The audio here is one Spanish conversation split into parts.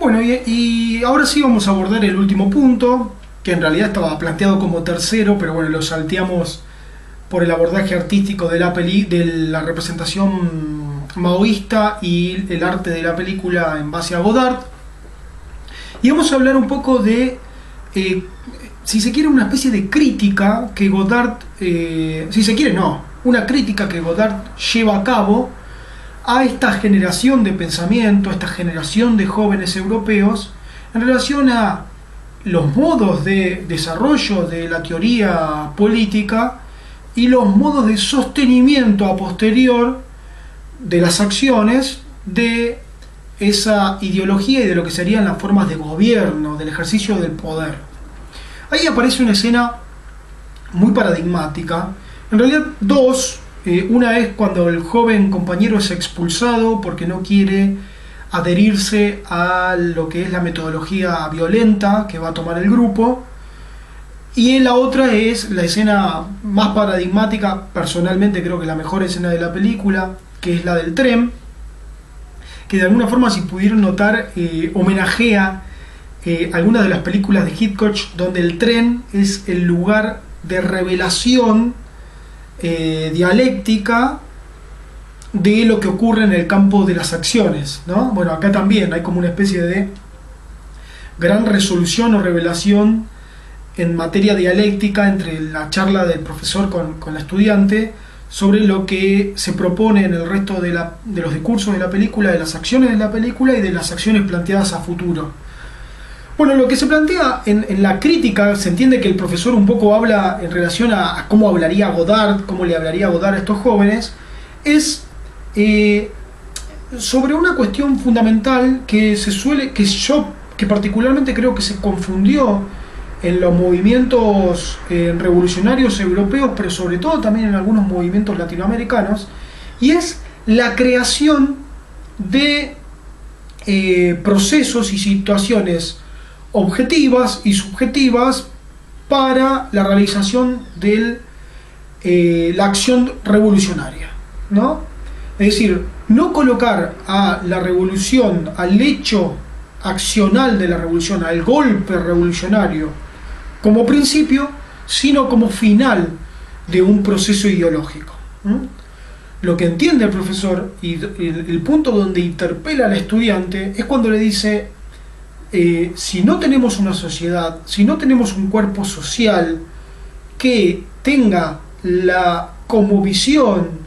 Bueno, y ahora sí vamos a abordar el último punto, que en realidad estaba planteado como tercero, pero bueno, lo salteamos por el abordaje artístico de de la representación maoísta y el arte de la película en base a Godard. Y vamos a hablar un poco de, si se quiere, una especie de crítica que Godard, si se quiere, no, una crítica que Godard lleva a cabo a esta generación de pensamiento, a esta generación de jóvenes europeos, en relación a los modos de desarrollo de la teoría política y los modos de sostenimiento a posterior de las acciones de esa ideología y de lo que serían las formas de gobierno, del ejercicio del poder. Ahí aparece una escena muy paradigmática, en realidad dos. Una es cuando el joven compañero es expulsado porque no quiere adherirse a lo que es la metodología violenta que va a tomar el grupo. Y la otra es la escena más paradigmática, personalmente creo que la mejor escena de la película, que es la del tren, que de alguna forma, si pudieron notar, homenajea algunas de las películas de Hitchcock, donde el tren es el lugar de revelación dialéctica de lo que ocurre en el campo de las acciones, ¿no? Bueno, acá también hay como una especie de gran resolución o revelación en materia dialéctica entre la charla del profesor con la estudiante sobre lo que se propone en el resto de los discursos de la película, de las acciones de la película y de las acciones planteadas a futuro. Bueno, lo que se plantea en la crítica, se entiende que el profesor un poco habla en relación a cómo hablaría Godard, cómo le hablaría Godard a estos jóvenes, es sobre una cuestión fundamental que que particularmente creo que se confundió en los movimientos revolucionarios europeos, pero sobre todo también en algunos movimientos latinoamericanos, y es la creación de procesos y situaciones objetivas y subjetivas para la realización de la acción revolucionaria, ¿no? Es decir, no colocar a la revolución, al hecho accional de la revolución, al golpe revolucionario como principio, sino como final de un proceso ideológico. Lo que entiende el profesor y el punto donde interpela al estudiante es cuando le dice: si no tenemos una sociedad, si no tenemos un cuerpo social que tenga como visión,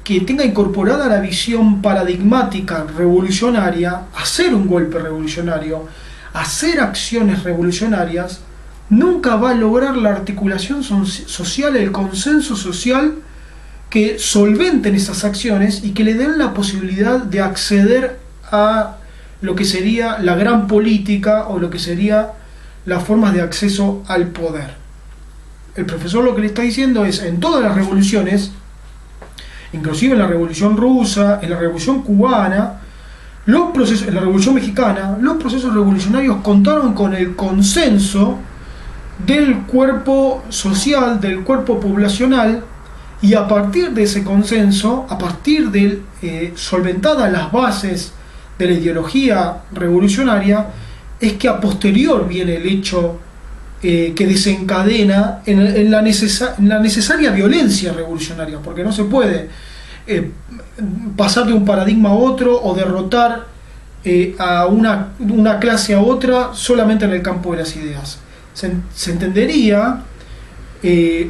que tenga incorporada la visión paradigmática revolucionaria, hacer un golpe revolucionario, hacer acciones revolucionarias, nunca va a lograr la articulación social, el consenso social que solventen esas acciones y que le den la posibilidad de acceder a lo que sería la gran política o lo que sería las formas de acceso al poder. El profesor lo que le está diciendo es: en todas las revoluciones, inclusive en la Revolución Rusa, en la Revolución Cubana, en la Revolución Mexicana, los procesos revolucionarios contaron con el consenso del cuerpo social, del cuerpo poblacional, y a partir de ese consenso, a partir de solventadas las bases de la ideología revolucionaria, es que a posterior viene el hecho que desencadena en la necesaria violencia revolucionaria, porque no se puede pasar de un paradigma a otro o derrotar a una clase a otra solamente en el campo de las ideas. Se entendería,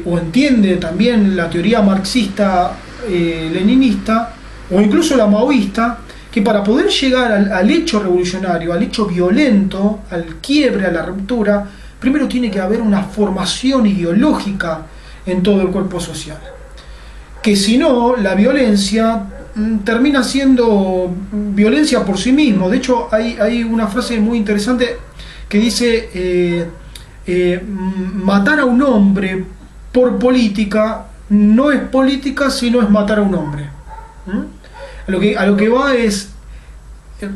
o entiende también la teoría marxista leninista, o incluso la maoísta, que para poder llegar al hecho revolucionario, al hecho violento, al quiebre, a la ruptura, primero tiene que haber una formación ideológica en todo el cuerpo social. Que si no, la violencia termina siendo violencia por sí mismo. De hecho, hay una frase muy interesante que dice: matar a un hombre por política no es política, sino es matar a un hombre. A lo que va es,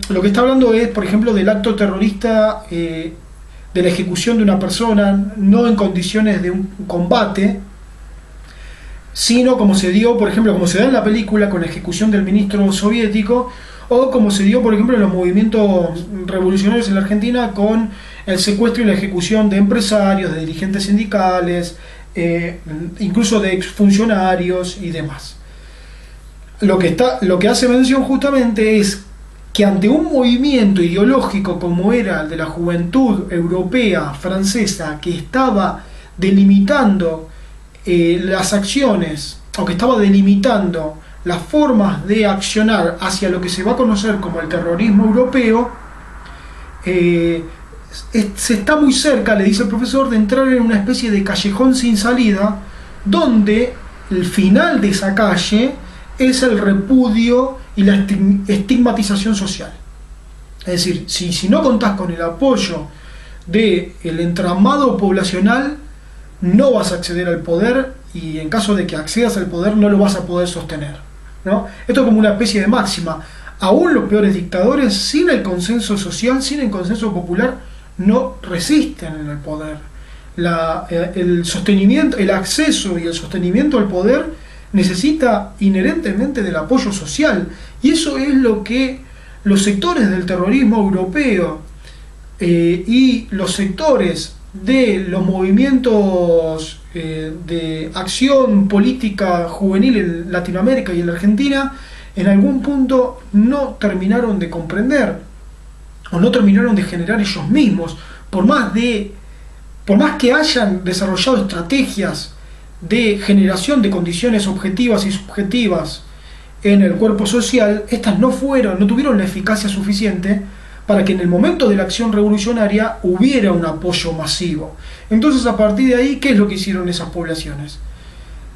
lo que está hablando es, por ejemplo, del acto terrorista, de la ejecución de una persona, no en condiciones de un combate, sino como se dio, por ejemplo, como se da en la película con la ejecución del ministro soviético, o como se dio, por ejemplo, en los movimientos revolucionarios en la Argentina con el secuestro y la ejecución de empresarios, de dirigentes sindicales, incluso de exfuncionarios y demás. Lo que hace mención justamente es que ante un movimiento ideológico como era el de la juventud europea francesa, que estaba delimitando las acciones, o que estaba delimitando las formas de accionar hacia lo que se va a conocer como el terrorismo europeo, se está muy cerca, le dice el profesor, de entrar en una especie de callejón sin salida, donde el final de esa calle es el repudio y la estigmatización social. Es decir, si no contás con el apoyo del entramado poblacional, no vas a acceder al poder, y en caso de que accedas al poder no lo vas a poder sostener, ¿no? Esto es como una especie de máxima. Aún los peores dictadores, sin el consenso social, sin el consenso popular, no resisten en el poder. El sostenimiento, el acceso y el sostenimiento al poder necesita inherentemente del apoyo social, y eso es lo que los sectores del terrorismo europeo y los sectores de los movimientos de acción política juvenil en Latinoamérica y en la Argentina en algún punto no terminaron de comprender, o no terminaron de generar ellos mismos, por más que hayan desarrollado estrategias de generación de condiciones objetivas y subjetivas en el cuerpo social. Estas no tuvieron la eficacia suficiente para que en el momento de la acción revolucionaria hubiera un apoyo masivo. Entonces, a partir de ahí, ¿qué es lo que hicieron esas poblaciones?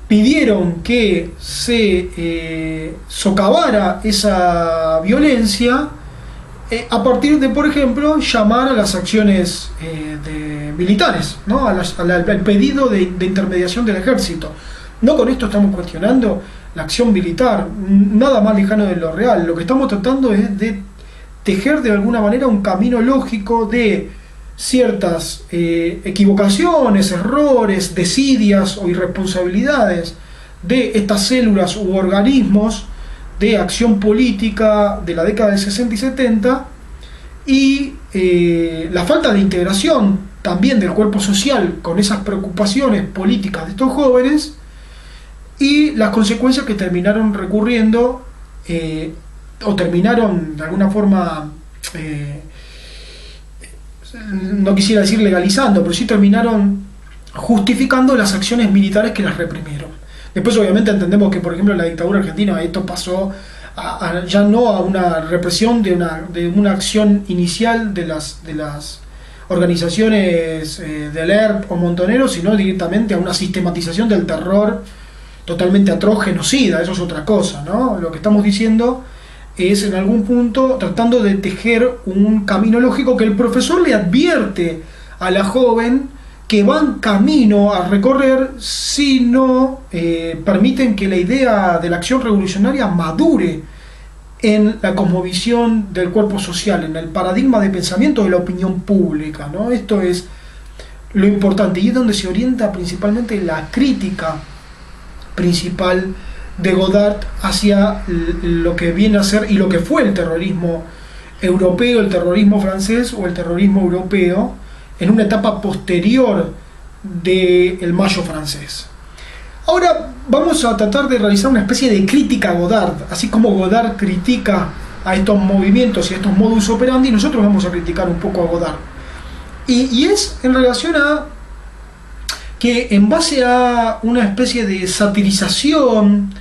Pidieron que se socavara esa violencia a partir de, por ejemplo, llamar a las acciones militares, ¿no? Al pedido de intermediación del ejército. No con esto estamos cuestionando la acción militar, nada más lejano de lo real. Lo que estamos tratando es de tejer de alguna manera un camino lógico de ciertas equivocaciones, errores, desidias o irresponsabilidades de estas células u organismos de acción política de la década del 60 y 70, y la falta de integración también del cuerpo social con esas preocupaciones políticas de estos jóvenes, y las consecuencias que terminaron recurriendo o terminaron de alguna forma, no quisiera decir legalizando, pero sí terminaron justificando las acciones militares que las reprimieron. Después, obviamente, entendemos que, por ejemplo, en la dictadura argentina esto pasó ya no a una represión de una acción inicial de las organizaciones del ERP o Montoneros, sino directamente a una sistematización del terror totalmente atroz, genocida. Eso es otra cosa, ¿no? Lo que estamos diciendo es, en algún punto, tratando de tejer un camino lógico que el profesor le advierte a la joven que van camino a recorrer si no permiten que la idea de la acción revolucionaria madure en la cosmovisión del cuerpo social, en el paradigma de pensamiento de la opinión pública, ¿no? Esto es lo importante, y es donde se orienta principalmente la crítica principal de Godard hacia lo que viene a ser y lo que fue el terrorismo europeo, el terrorismo francés o el terrorismo europeo en una etapa posterior del Mayo francés. Ahora vamos a tratar de realizar una especie de crítica a Godard. Así como Godard critica a estos movimientos y a estos modus operandi, nosotros vamos a criticar un poco a Godard. Y es en relación a que, en base a una especie de satirización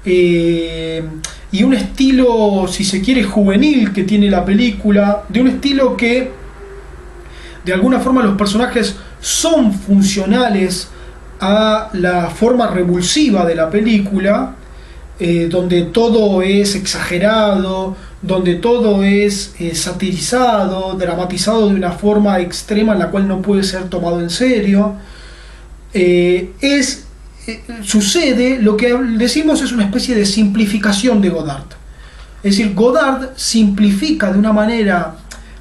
y un estilo, si se quiere, juvenil que tiene la película, de un estilo que de alguna forma los personajes son funcionales a la forma revulsiva de la película, donde todo es exagerado, donde todo es satirizado, dramatizado de una forma extrema en la cual no puede ser tomado en serio. Sucede lo que decimos es una especie de simplificación de Godard. Es decir, Godard simplifica de una manera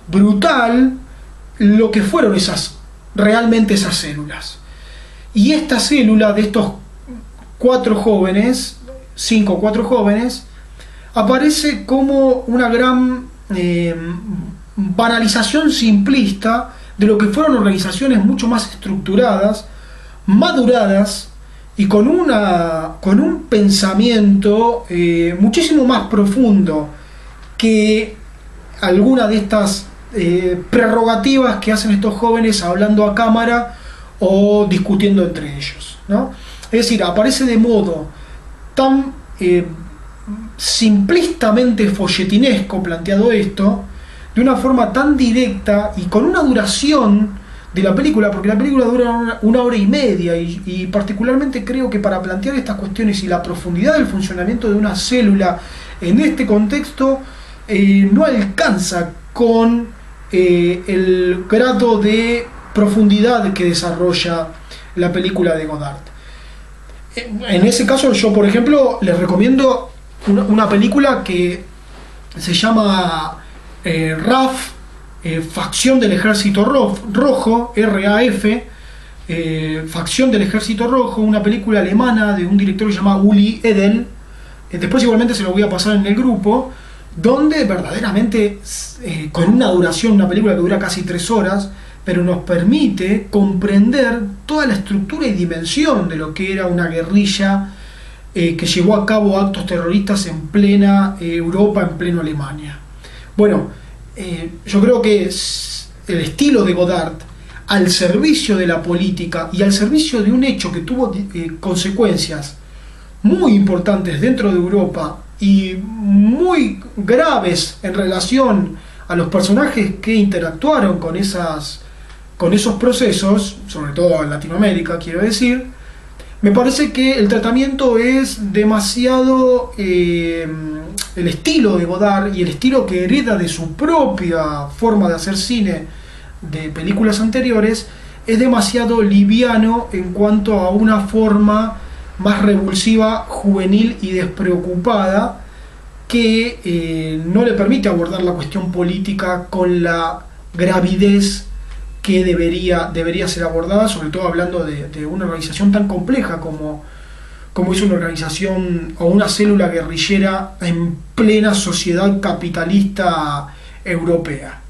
brutal lo que fueron realmente esas células. Y esta célula de estos 5 o 4 jóvenes, aparece como una gran banalización simplista de lo que fueron organizaciones mucho más estructuradas, maduradas y con un pensamiento muchísimo más profundo que alguna de estas prerrogativas que hacen estos jóvenes hablando a cámara o discutiendo entre ellos, ¿no? Es decir, aparece de modo tan simplistamente folletinesco planteado esto, de una forma tan directa y con una duración de la película, porque la película dura una hora y media, y particularmente creo que para plantear estas cuestiones y la profundidad del funcionamiento de una célula en este contexto no alcanza con el grado de profundidad que desarrolla la película de Godard. En ese caso yo, por ejemplo, les recomiendo una película que se llama RAF, Facción del Ejército Rojo, RAF, Facción del Ejército Rojo, una película alemana de un director que se llama Uli Edel. Después igualmente se lo voy a pasar en el grupo, donde verdaderamente con una duración, una película que dura casi 3 horas, pero nos permite comprender toda la estructura y dimensión de lo que era una guerrilla que llevó a cabo actos terroristas en plena Europa, en pleno Alemania. Bueno, yo creo que el estilo de Godard, al servicio de la política y al servicio de un hecho que tuvo consecuencias muy importantes dentro de Europa y muy graves en relación a los personajes que interactuaron con esos procesos, sobre todo en Latinoamérica, quiero decir, me parece que el tratamiento es demasiado, el estilo de Godard y el estilo que hereda de su propia forma de hacer cine de películas anteriores, es demasiado liviano en cuanto a una forma más revulsiva, juvenil y despreocupada, que no le permite abordar la cuestión política con la gravidez que debería ser abordada, sobre todo hablando de una organización tan compleja como es una organización o una célula guerrillera en plena sociedad capitalista europea.